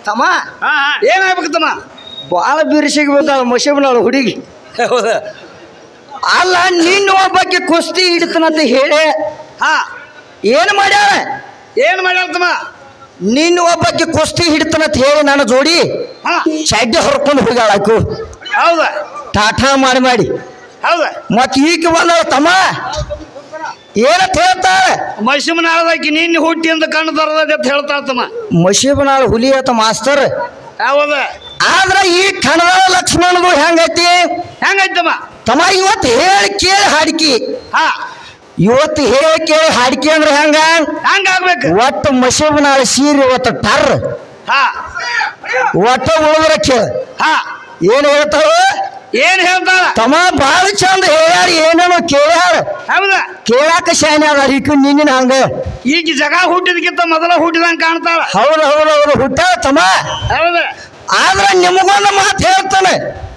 ತಮ್ಮ ಏನಾಗ್ಬೇಕು ತಮ್ಮ ಬಾಳ ಬಿರುಸಿಗೆ ಬಂದಾಳ ಮಶಬನಾಳು ಹುಡುಗಿ ಹೌದ ಅಲ್ಲ ನಿನ್ನ ಒಬ್ಬಕ್ಕೆ ಕುಸ್ತಿ ಹಿಡಿತನಂತ ಹೇಳಿ ಏನು ಮಾಡ್ಯಾಳ ತಮ್ಮ ನಿನ್ನ ಒಬ್ಬಕ್ಕೆ ಕುಸ್ತಿ ಹಿಡಿತನಂತ ಹೇಳಿ ನನ್ನ ಜೋಡಿ ಚಡ್ಡಿ ಹೊರ್ಕೊಂಡು ಹೋಗ್ಯಾಳಕು ಹೌದ ಟಾಟಾ ಮಾಡಿ ಹೌದ ಮತ್ ಈಗ ಬಂದಾಳ ತಮ್ಮ ಏನಂತ ಹೇಳ್ತಾಳೆ ಮಶಿಮನಾಳದಾಕಿ ನಿನ್ನ ಹುಟ್ಟಿಯಿಂದ ಕಣ್ಣು ತರದ ಅಂತ ಹೇಳ್ತಾಳ ತಮ್ಮ ಮಶೀಬನಾಳ ಹುಲಿ ಆತ ಮಾಸ್ತರ್ ಹೌದ ಆದ್ರ ಈ ಕಣದ ಲಕ್ಷ್ಮಣದು ಹೆಂಗೈತಿ ಹೆಂಗೈತಮ್ಮ ತಮ್ಮ ಇವತ್ತು ಹೇಳಿ ಕೇಳಿ ಹಾಡಿಕಿ ಇವತ್ತು ಹೇಳಿ ಕೇಳಿ ಹಾಡಿಕೆ ಅಂದ್ರೆ ಹೆಂಗಾಗ್ಬೇಕು ಒಟ್ಟು ಮಶೀಬನಾಳ ಸೀರೆ ಇವತ್ತು ಟರ್ ಒಟ್ಟ ಉಳಿದ್ರ ಕೇಳ ಏನ್ ಹೇಳ್ತಾಳ ಏನ್ ಹೇಳ್ತಾಳ ತಮ್ಮ ಬಾಳ ಚಂದ ಹೇಳ್ಯಾರ ಏನೇನೋ ಕೇಳ್ಯಾರ ಹೌದಾ ಕೇಳಾಕ ಶಾನೆ ಅದ ಈಕ ನಿನ್ನಿನ ಹಂಗ ಈಗ ಜಗ ಹುಟ್ಟಿದಕ್ಕಿಂತ ಮೊದಲ ಹುಟ್ಟಿದಂಗ ಕಾಣ್ತಾಳ ಹೌದು ಹುಟ್ಟಾಳ ತಮ್ಮ ಹೌದ ಆದ್ರ ನಿಮಗೊಂದು ಮಾತು ಹೇಳ್ತಾನೆ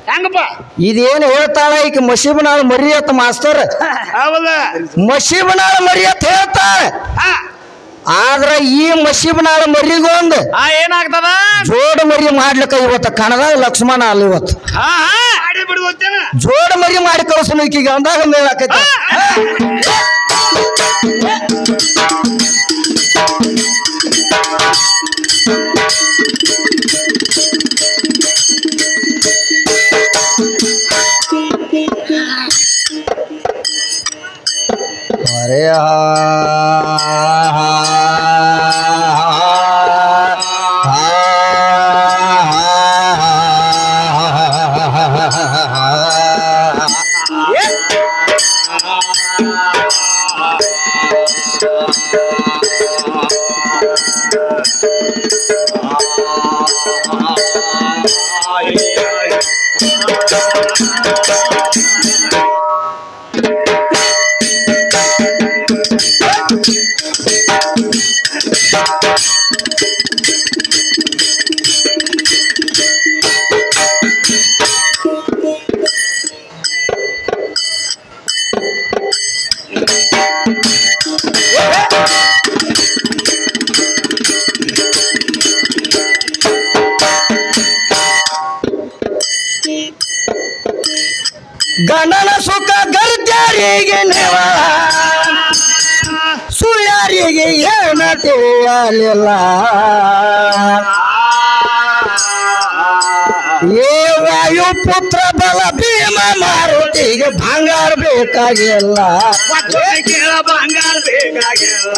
ಹೆಂಗಪ್ಪ ಇದೇನು ಹೇಳ್ತಾಳ ಈಗ ಮಶೀಬನಾಳ ಮರಿಯತ್ತ ಮಾಸ್ತರ್ ಹೌದ ಮಶೀಬನಾಳ ಮರಿಯತ್ತ ಹೇಳ್ತಾಳೆ ಆದ್ರ ಈ ಮಶೀಬನಾಳ ಮರಿಗೊಂದು ಏನಾಗ್ತದ ಜೋಡ ಮರಿ ಮಾಡ್ಲಿಕ್ಕ ಇವತ್ತು ಕಣದಾಗ ಲಕ್ಷ್ಮಣ ಅಲ್ಲ ಇವತ್ತು ಜೋಡ ಮರಿ ಮಾಡಿ ಕಳಿಸಲು ಈಕೀಗ ಅಂದಾಗ ಮೇಲಾಕೈತಿ ಅರೆ ಗಂಡನ ಸುಖ ಗರ್ಜರಿಗೆ ನೆವಳ ಸುಳ್ಯಾರಿಗೆ ಏನ ತಿಳಿಯಲಿಲ್ಲ ಏ ವಾಯು ಪುತ್ರ ಬಲ ಭೀಮ ಮಾರುತಿಗೆ ಬಂಗಾರ ಬೇಕಾಗಿಲ್ಲ ಬಂಗಾರ ಬೇಕಾಗಿಲ್ಲ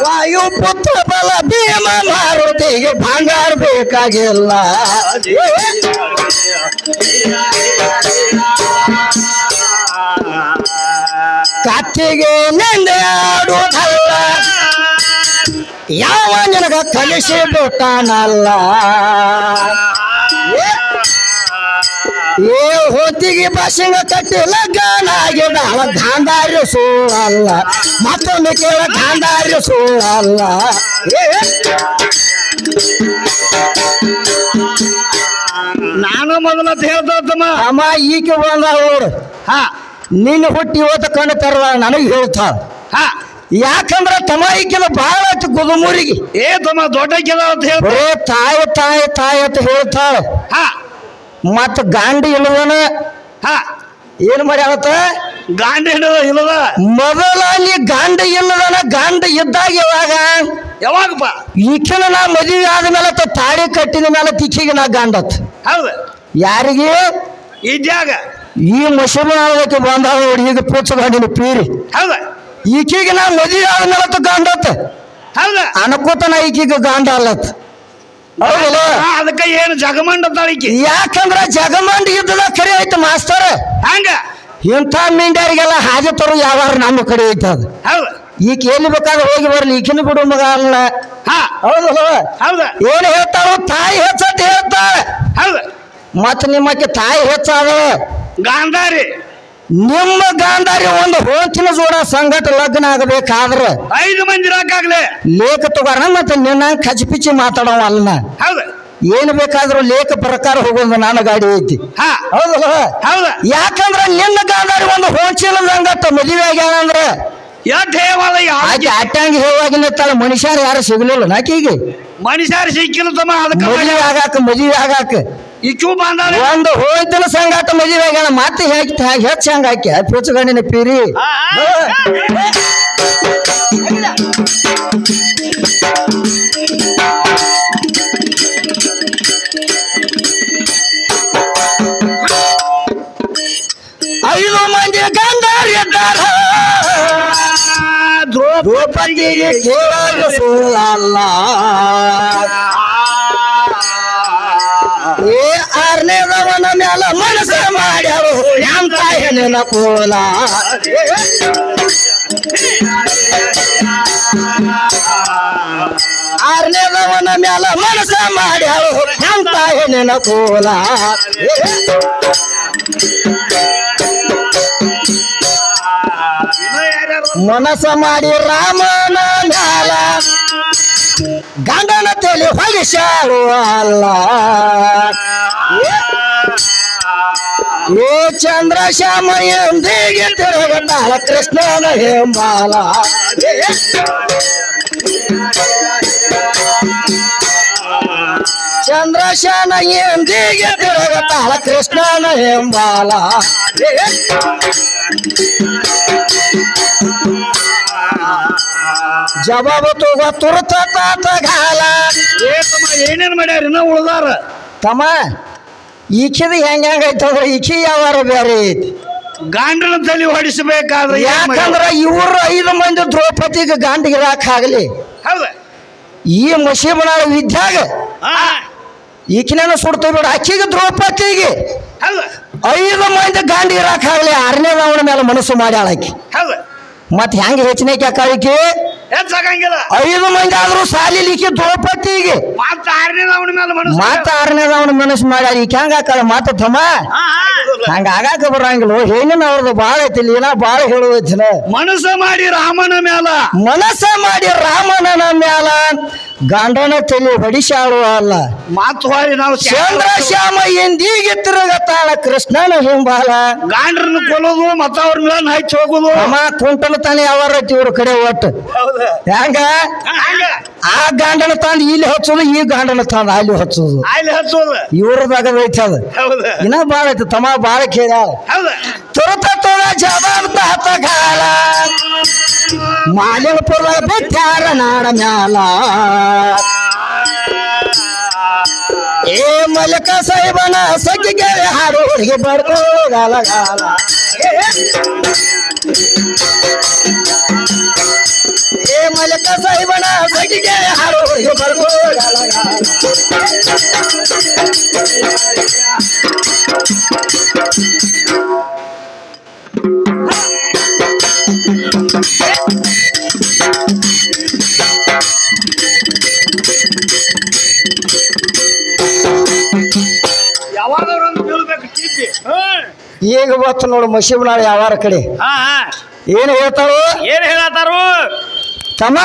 ವಾಯು ಪುತ್ರ ಬಲ ಭೀಮ ಮಾರುತಿಗೆ ಬಂಗಾರ ಬೇಕಾಗಿಲ್ಲ ಕತ್ತಿಗೆ ನೆಂದೆ ಆಡುವುದಲ್ಲ ಯಾವ ನಿನಗ ಕಲಿಸಿ ಬಿಟ್ಟಾನಲ್ಲ ಏ ಹೊತ್ತಿಗೆ ಬಸ್ಸಿಂಗ ಕಟ್ಟಿ ಲಗ್ನಾಗಿಡ ಗಾಂಧಾರ್ಯ ಸುಳ್ಳಲ್ಲ ಮತ್ತೊಂದು ಕೇಳ ಗಾಂಧಾರ್ಯ ಸುಳ್ಳಲ್ಲ ನಾನು ಮೊದಲ ಹೇಳ್ತಮ್ಮ ಅಮ್ಮ ಈಕೆ ಬಂದ ನೋಡು ನಿನ್ನ ಹುಟ್ಟಿ ಇವತ್ತು ಕಣ್ಣು ತರಲ್ಲ ನನಗೆ ಹೇಳ್ತಾಳ ಯಾಕಂದ್ರ ತಮ್ಮ ಈಕಿನ ಬಹಳ ಗುದುಮೂರಿಗೆ ತಮ್ಮ ದೊಡ್ಡ ಅಂತ ಹೇಳ ತಾಯಿ ಅಂತ ಹೇಳ್ತಾಳ ಮತ್ತ ಗಾಂಡಿ ಇಲ್ಲದನ ಏನ್ ಮಾಡ್ಯಾವತ್ತ ಗಾಂಡಿ ಇಲ್ಲದ ಮೊದಲ ನೀ ಗಾಂಡ ಇಲ್ಲದನ ಗಾಂಡ ಇದ್ದಾಗ ಯಾವಾಗಪ್ಪ ಈಕಿನ ನಾ ಮದುವೆ ಆದ್ಮೇಲೆ ತಾಳಿ ಕಟ್ಟಿದ ಮೇಲೆ ತಿಕ್ಕಿಗೆ ನಾ ಗಾಂಡತ್ ಹೌದ ಯಾರಿಗೆ ಇದ್ಯಾಗ ಈ ಮಶೀಬನಾಳಕ್ಕೆ ಬಂದಾಗ ನೋಡಿ ಈಗ ಪೂಚ ಗಾಂಡಿನ ಪೀರಿ ಹೌದ ಈಕಿಗೆ ನಾ ಮದುವೆ ಆದ್ಮೇಲೆ ಗಾಂಡತ್ ಹೌದ ಅನ್ಕೋತನ ಈಕಿಗೆ ಗಾಂಡ ಅಲ್ಲತ್ ಹೌದಲ್ಲ ಅದಕ್ಕೆ ಏನು ಜಗಮಂಡ ತಾಳಿಕೆ ಯಾಕಂದ್ರ ಜಗಮಂಡ ಇದ್ದದ ಖರೆ ಐತೆ ಮಾಸ್ತರ್ ಹಂಗ ಇಂಥ ಮೀಂಡ್ಯಾರಿಗೆಲ್ಲ ಹಾಗೆ ತರು ಯಾವಾರ ನಮ್ಮ ಕಡೆ ಐತೆ ಅದು ಹೌದ ಈಗ ಎಲ್ಲಿ ಬೇಕಾದ್ರೆ ಹೋಗಿ ಬರ್ಲಿ ಈಕಿನ ಬಿಡು ಮಗ ಅಲ್ಲ ಹೌದಲ್ಲ ಹೌದ ಏನು ಹೇಳ್ತಾಳು ತಾಯಿ ಹೆಚ್ಚಂತ ಹೇಳ್ತಾಳೆ ಹೌದ ಮತ್ ನಿಮ್ಮಕ್ಕೆ ತಾಯಿ ಹೆಚ್ಚಾದ ಗಾಂಧಾರಿ ನಿಮ್ಮ ಗಾಂಧಾರಿ ಒಂದು ಹೋಚಿನ ಜೋಡ ಸಂಗಟ ಲಗ್ನ ಆಗಬೇಕಾದ್ರ 5 ಮಂದಿ ರಾಕಾಗ್ಲೆ ಲೇಖ ತಗೋರ ಮತ್ತೆ ನಿನ್ನ ಕಚ್ಪಿಚ್ಚಿ ಮಾತಾಡವ ಅಲ್ಲ ಹೌದ ಏನ್ ಬೇಕಾದ್ರೂ ಲೇಖ ಪ್ರಕಾರ ಹೋಗೋದು ನನ್ನ ಗಾಡಿ ಐತಿ ಹೌದಲ್ಲ ಹೌದ ಯಾಕಂದ್ರ ನಿನ್ನ ಗಾಂಧಾರಿ ಒಂದು ಹೋಚಿನ ಸಂಗಟ ಮದುವೆ ಆಗ್ಯಾಳ ಅಂದ್ರ ಆಕೆ ಅಟ್ಟಂಗಿ ಹೇವಾಗಿನ ಮನುಷ್ಯರು ಯಾರು ಸಿಗ್ಲಿಲ್ಲ ನಾಕೀಗೆ ಮನುಷ್ಯರು ಸಿಕ್ಕಿಲ್ಲ ತಮ್ಮ ಅದಕ್ಕೆ ಮದುವೆ ಆಗಾಕ ಇಕ್ಕು ಬಂದ ಒಂದು ಹೋಯ್ತನ ಸಂಗಾಟ ಮದುವೆ ಆಗ್ಯಾನ ಮತ್ತೆ ಹೆಚ್ಚ ಹಂಗ ಹಾಕಿ ಪುಚ್ಚಗಣ್ಣಿನ ಪೀರಿ ಐದು ಮಂದಿ ಗಂಡರಿದ್ದಾರ ದ್ರೌಪದಿಗೆ ಕೇಳಲು ಸುಳ್ಳಲ್ಲ ಏ 6ನೇದವನ ಮ್ಯಾಲ ಮನಸ್ಸ ಮಾಡ್ಯಾಳು ಎಂತ ಹೆಣ್ಣಿನ ಕೋಲ 6ನೇದವನ ಮ್ಯಾಲ ಮನಸ್ಸ ಮಾಡ್ಯಾಳು ಎಂತ ಹೆಣ್ಣಿನ ಕೋಲ ಮನಸ್ಸ ಮಾಡಿ ರಾಮನ ಮ್ಯಾಲ ಗಂಡನ ತಲೆ ಹೊಲಿಸಾಳು ಅಲ್ಲ ಏ ಚಂದ್ರಶ್ಯಾಮ ಎಂದಿಗೆ ತಿರುಗತಾಳ ಕೃಷ್ಣನ ಹೆಂಬಾಲ ಚಂದ್ರಶಾನ ಎಂದಿಗೆ ತಿರುಗತಾಳ ಕೃಷ್ಣನ ಹೆಂಬಾಲ ಜವಾಬು ತಗೋ ತುರ್ತ ಗಾಲ ಏನೇನ್ ಮಾಡ್ಯಾರ ಇನ್ನ ಉಳ್ದಾರ ತಮ್ಮ ಈಕಿದ ಹೆಂಗೈತಂದ್ರ ಈಕಿ ಯಾವಾರ ಬೇರೆ ಐತಿ ಗಾಂಡನ ತಲೆ ಹೊಡಿಸಬೇಕಾದ್ರೆ ಯಾಕಂದ್ರ ಇವ್ರು 5 ಮಂದಿ ದ್ರೌಪದಿಗೆ ಗಾಂಡಿಗಿರಾಕ ಆಗಲಿ ಹೌದ ಈ ಮಸೀಬನ ವಿದ್ಯಾಗ ಈಕಿನ ಸುಡ್ತೇವೆ ಬಿಡ ಆಕಿಗೆ ದ್ರೌಪದಿಗೆ 5 ಮಂದಿ ಗಾಂಡಿಗಿರಾಕ ಆಗಲಿ 6ನೇದವನ ಮೇಲೆ ಮನಸ್ಸು ಮಾಡ್ಯಾಳ ಆಕಿ ಮತ್ ಹೆಂಗ ಹೆಚ್ಚಿನ ಆಕಿ ಹೆಚ್ಚಾಗಂಗಿಲ್ಲ 5 ಮಂದಿ ಆದ್ರೂ ಸಾಲಿಲಿಕ್ಕೆ ದ್ರೌಪದಿಗೆ ಮತ್ತ 6ನೇದವನ ಮನಸ್ಸು ಮಾಡ್ಯಾರ ಈಗ ಹೆಂಗ ಹಾಕಲ್ಲ ಮಾತ ತಮ್ಮ ಹಂಗ ಆಗಾಕ ಬರಂಗಿಲ್ಲ ಏನೇನ ಅವ್ರದ್ದು ಬಾಳ ಐತಿಲ್ಲ ಏನ ಬಾಳ ಹೇಳುವೈತಿನ ಮನಸ್ಸ ಮಾಡಿ ರಾಮನ ಮ್ಯಾಲ ಗಂಡನ ತಲೆ ಹೊಡಿಸಾಳು ಅಲ್ಲ ಮಾತು ಹೊಳಿ ನಾವು ಚಂದ್ರಶ್ಯಾಮ ಎಂದಿಗೆ ತಿರುಗತಾಳ ಕೃಷ್ಣನ ಹಿಂಬಾಲ ಗಾಂಡ್ರನ್ನ ಕೊಲ್ಲೋದು ಮತ್ತ ಅವ್ರ ಮೇಲೆ ಹಚ್ಚಿ ಹೋಗುದು ಅಮ್ಮ ಕುಂಟನ ತಾನೆ ಯಾವಾರ ಇವ್ರ ಕಡೆ ಒಟ್ಟು ಹೆಂಗ ಆ ಗಾಂಡನ ತಂದು ಇಲ್ಲಿ ಹಚ್ಚೋದು ಈ ಗಾಂಡನ ತಂದು ಅಲ್ಲಿ ಹಚ್ಚೋದು ಇವ್ರದಾಗ ಐತಿ ಅದ ಇನ್ನ ಬಾಳ ಐತಿ ತಮ್ಮ ಬಾಳ ಕೇಳ್ಯಾಳ ತುರತ ತುರ ಜವಾಬ್ದ ಹತ್ತಗಾಲ ಮಾಲಿಕಪುರ ಬಿಟ್ಟಾರ ನಾಡ ಮ್ಯಾಲ ಏ ಮಲಕ ಸಾಹಿಬನ ಸಗಿಗೆ ಹಾಡು ಹುಡುಗಿ ಬಡ್ಕೋ ಗಾಲ ಗಾಲ ಏ ಮಲಕ ಸಾಹಿಬನ ಸಗಿಗೆ ಹಾಡು ಹುಡುಗಿ ಬಡ್ಕೋ ಗಾಲ ಗಾಲ ಈಗ ಗೊತ್ತು ನೋಡು ಮಸೀಬನಾಳ ಯಾವಾರ ಕಡೆ ಏನ್ ಹೇಳ್ತಾರೋ ಏನ್ ಹೇಳತ್ತಾರು ತಮ್ಮ